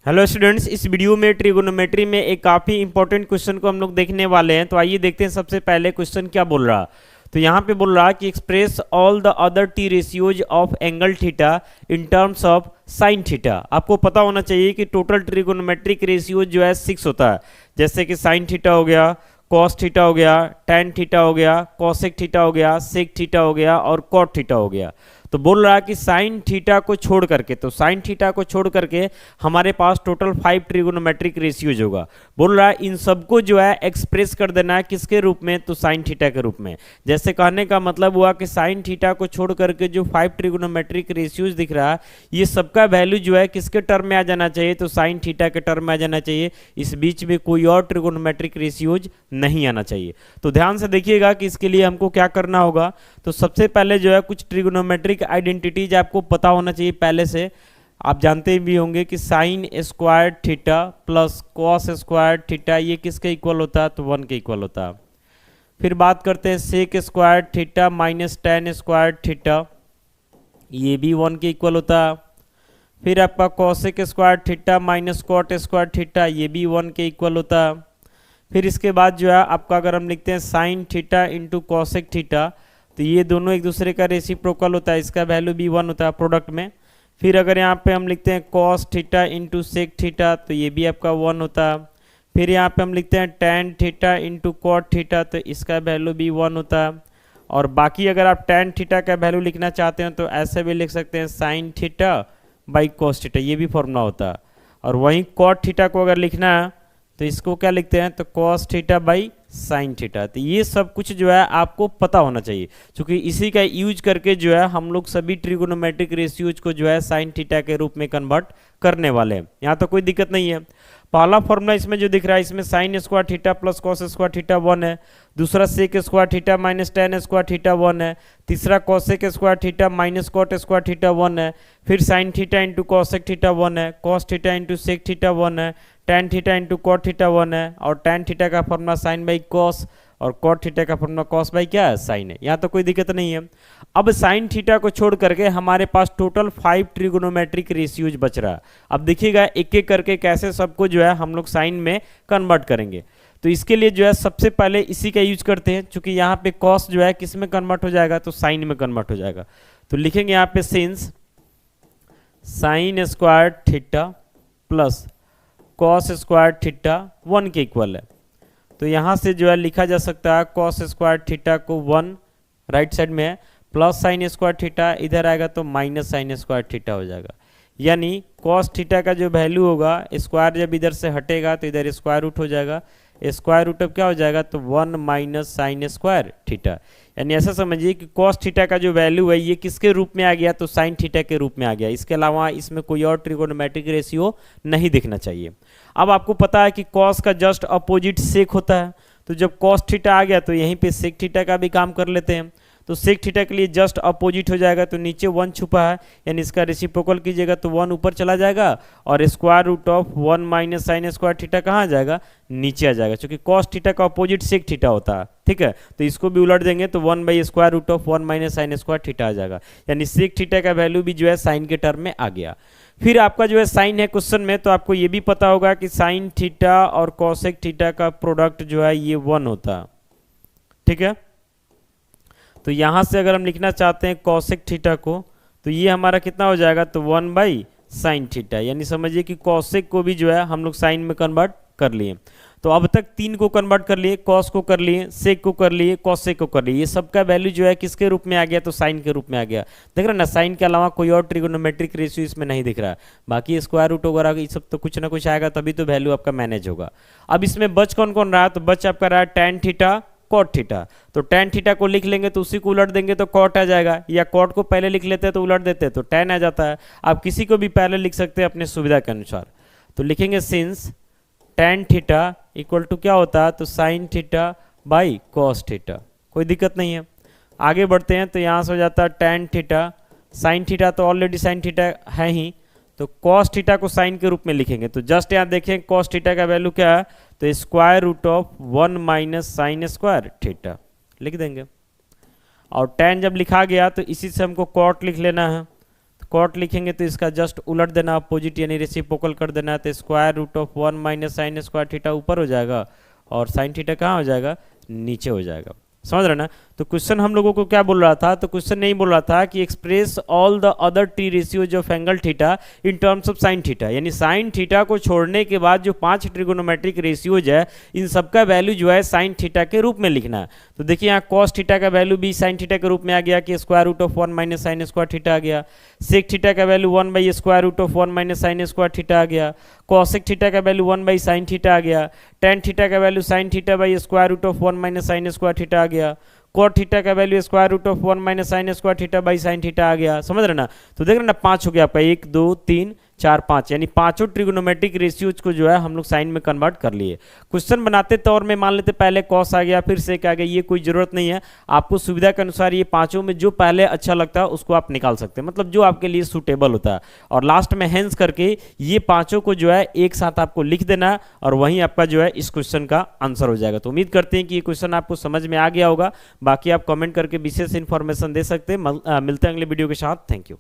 Hello students, इस video में trigonometry में एक काफ़ी इंपॉर्टेंट क्वेश्चन को हम लोग देखने वाले हैं। तो आइए देखते हैं सबसे पहले क्वेश्चन क्या बोल रहा। तो यहाँ पे बोल रहा कि express all the other T ratios of angle theta in terms of sine theta. आपको पता होना चाहिए कि टोटल ट्रिगोनोमेट्रिक रेशियोज जो है 6 होता है, जैसे कि साइन थीटा हो गया, कॉस थीटा हो गया, टैन थीटा हो गया, कॉसेक थीटा हो गया, सेक थीटा हो गया और कॉट थीटा हो गया। तो बोल रहा है कि साइन थीटा को छोड़ करके, तो साइन थीटा को छोड़ करके हमारे पास टोटल 5 ट्रिगोनोमेट्रिक रेशियोज होगा। बोल रहा है इन सबको जो है एक्सप्रेस कर देना है किसके रूप में, तो साइन थीटा के रूप में। जैसे कहने का मतलब हुआ कि साइन थीटा को छोड़ करके जो 5 ट्रिगोनोमेट्रिक रेशियोज दिख रहा है, ये सबका वैल्यू जो है किसके टर्म में आ जाना चाहिए, तो साइन थीटा के टर्म में आ जाना चाहिए। इस बीच में कोई और ट्रिगोनोमेट्रिक रेशियोज नहीं आना चाहिए। तो ध्यान से देखिएगा कि इसके लिए हमको क्या करना होगा। तो सबसे पहले जो है कुछ ट्रिगोनोमेट्रिक आइडेंटिटीज आपको पता होना चाहिए पहले से। आप जानते भी होंगे कि sign square theta plus cos square theta ये किसके इक्वल होता है, तो 1 के इक्वल होता है। फिर बात करते हैं sec square theta minus tan square theta, ये भी 1 के इक्वल होता है। फिर आपका cosec square theta minus cot square theta, ये भी 1 के इक्वल होता है। फिर इसके बाद जो है आपका अगर हम लिखते हैं sign theta into cosec theta, तो ये दोनों एक दूसरे का रेसिप्रोकल होता है, इसका वैल्यू भी 1 होता है प्रोडक्ट में। फिर अगर यहाँ पे हम लिखते हैं cos theta into sec theta, तो ये भी आपका 1 होता है। फिर यहाँ पे हम लिखते हैं tan theta into cot theta, तो इसका वैल्यू भी 1 होता है। और बाकी अगर आप टैन थीटा का वैल्यू लिखना चाहते हैं तो ऐसे भी लिख सकते हैं sign theta by cos theta, ये भी फॉर्मूला होता है। और वहीं कॉट थीटा को अगर लिखना है तो इसको क्या लिखते हैं, तो cos theta by sine theta. तो ये सब कुछ जो है आपको पता होना चाहिए, क्योंकि इसी का यूज करके जो है हम लोग सभी ट्रिगोनोमेट्रिक रेशियोज को जो है साइन थीटा के रूप में कन्वर्ट करने वाले हैं। यहाँ तो कोई दिक्कत नहीं है। पहला फॉर्मूला इसमें जो दिख रहा है, इसमें sine square theta plus cos square theta 1 है। दूसरा sec square theta minus tan square theta 1 है। तीसरा cosec square theta minus cot square theta 1 है। फिर sine theta into cosec theta 1 है। Cos theta into sec theta 1 है। Tan theta into cot theta 1 है। और टैन थीटा का formula sine by cos, और कॉट थीटा का फॉर्मूला कॉस बाई क्या है, साइन है। यहाँ तो कोई दिक्कत नहीं है। अब साइन थीटा को छोड़ करके हमारे पास टोटल 5 ट्रिगोनोमेट्रिक रेशियोज बच रहा है। अब देखिएगा एक एक करके कैसे सबको जो है हम लोग साइन में कन्वर्ट करेंगे। तो इसके लिए जो है सबसे पहले इसी का यूज करते हैं, क्योंकि यहाँ पे कॉस जो है किस में कन्वर्ट हो जाएगा, तो साइन में कन्वर्ट हो जाएगा। तो लिखेंगे यहाँ पे since sign square theta plus cos square theta 1 के इक्वल है। तो यहाँ से जो है लिखा जा सकता है कॉस स्क्वायर थीटा को 1 राइट साइड में है, प्लस साइन स्क्वायर थीटा इधर आएगा तो माइनस साइन स्क्वायर थीटा हो जाएगा। यानी कॉस थीटा का जो वैल्यू होगा, स्क्वायर जब इधर से हटेगा तो इधर स्क्वायर रूट हो जाएगा। स्क्वायर रूट अब क्या हो जाएगा, तो 1 माइनस साइन स्क्वायर थीटा। यानी ऐसा समझिए कि कॉस थीटा का जो वैल्यू है ये किसके रूप में आ गया, तो साइन थीटा के रूप में आ गया। इसके अलावा इसमें कोई और ट्रिगोनोमेट्रिक रेशियो नहीं दिखना चाहिए। अब आपको पता है कि कॉस का जस्ट अपोजिट सेक होता है, तो जब कॉस थीटा आ गया तो यहीं पे सेक थीटा का भी काम कर लेते हैं। तो सेक थीटा के लिए जस्ट अपोजिट हो जाएगा, तो नीचे 1 छुपा है, यानी इसका रेसिप्रोकल कीजिएगा तो 1 ऊपर चला जाएगा, और square root of 1 minus sine square theta कहाँ आ जाएगा, नीचे आ जाएगा, क्योंकि कॉस थीटा का अपोजिट सेक थीटा होता है। ठीक है, तो इसको भी उलट देंगे तो 1 by square root of 1 minus sine square theta आ जाएगा। यानी सेक थीटा का वैल्यू भी जो है साइन के टर्म में आ गया। फिर आपका जो है साइन है क्वेश्चन में, तो आपको ये भी पता होगा कि साइन थीटा और कॉसेक थीटा का प्रोडक्ट जो है ये 1 होता है। ठीक है, तो यहाँ से अगर हम लिखना चाहते हैं कॉसेक थीटा को, तो ये हमारा कितना हो जाएगा, तो 1 बाई साइन थीटा। यानी समझिए कि कॉसेक को भी जो है हम लोग साइन में कन्वर्ट कर लिए। तो अब तक 3 को कन्वर्ट कर लिए, कॉस को कर लिए, सेक को कर लिए, कॉसेक को कर लिए। ये सबका वैल्यू जो है किसके रूप में आ गया, तो साइन के रूप में आ गया। देख रहे हैं ना, साइन के अलावा कोई और ट्रिगोनोमेट्रिक रेशियो इसमें नहीं दिख रहा है। बाकी स्क्वायर रूट वगैरह ये सब तो कुछ ना कुछ आएगा, तभी तो वैल्यू आपका मैनेज होगा। अब इसमें बच कौन कौन रहा, तो बच आपका रहा टैन थीटा कॉट थीटा। तो टैन थीटा को लिख लेंगे तो उसी को उलट देंगे तो कॉट आ जाएगा, या कॉट को पहले लिख लेते हैं तो उलट देते हैं तो टैन आ जाता है। आप किसी को भी पहले लिख सकते हैं अपने सुविधा के अनुसार। तो लिखेंगे since tan theta equal to क्या होता है, तो sine theta by cos theta. कोई दिक्कत नहीं है। आगे बढ़ते हैं तो यहाँ से हो जाता है टैन थीटा, साइन थीटा तो ऑलरेडी साइन थीटा है ही, तो कॉस थीटा को साइन के रूप में लिखेंगे। तो जस्ट यहाँ देखें कॉस थीटा का वैल्यू क्या है, तो square root of 1 minus sine square theta लिख देंगे। और टैन जब लिखा गया तो इसी से हमको कॉट लिख लेना है। कॉट लिखेंगे तो इसका जस्ट उलट देना, अपोजिट यानी रेसिप्रोकल कर देना है, तो square root of 1 minus sine square theta ऊपर हो जाएगा और साइन थीटा कहाँ हो जाएगा, नीचे हो जाएगा। समझ रहे ना। तो क्वेश्चन हम लोगों को क्या बोल रहा था, तो क्वेश्चन नहीं बोल रहा था कि express all the other T ratios of angle theta in terms of sine theta, यानी साइन थीटा को छोड़ने के बाद जो 5 ट्रिगोनोमेट्रिक रेशियोज है इन सबका वैल्यू जो है साइन थीटा के रूप में लिखना है। तो देखिए यहाँ कॉस थीटा का वैल्यू भी साइन थीटा के रूप में आ गया कि square root of 1 minus sine square theta आ गया। सेक थीटा का value 1 by square root of 1 minus sine square theta आ गया। कॉसेक थीटा का वैल्यू 1 बाई साइन थीटा आ गया। टेन थीटा का value sine theta by square root of 1 minus sine square theta आ गया। कॉट थीटा का value square root of 1 minus sine square theta by sine theta आ गया। समझ रहे ना। तो देख रहे ना 5 हो गया आपका, 1 2 3 4 5, यानी पांचों ट्रिगोनोमेट्रिक रेशियोज को जो है हम लोग साइन में कन्वर्ट कर लिए। क्वेश्चन बनाते तौर में मान लेते पहले कॉस आ गया फिर सेक आ गया, ये कोई जरूरत नहीं है। आपको सुविधा के अनुसार ये पांचों में जो पहले अच्छा लगता है उसको आप निकाल सकते हैं, मतलब जो आपके लिए सूटेबल होता है, और लास्ट में हेंस करके ये पांचों को जो है एक साथ आपको लिख देना है और वहीं आपका जो है इस क्वेश्चन का आंसर हो जाएगा। तो उम्मीद करते हैं कि ये क्वेश्चन आपको समझ में आ गया होगा। बाकी आप कमेंट करके विशेष इन्फॉर्मेशन दे सकते हैं। मिलते हैं अगले वीडियो के साथ। Thank you.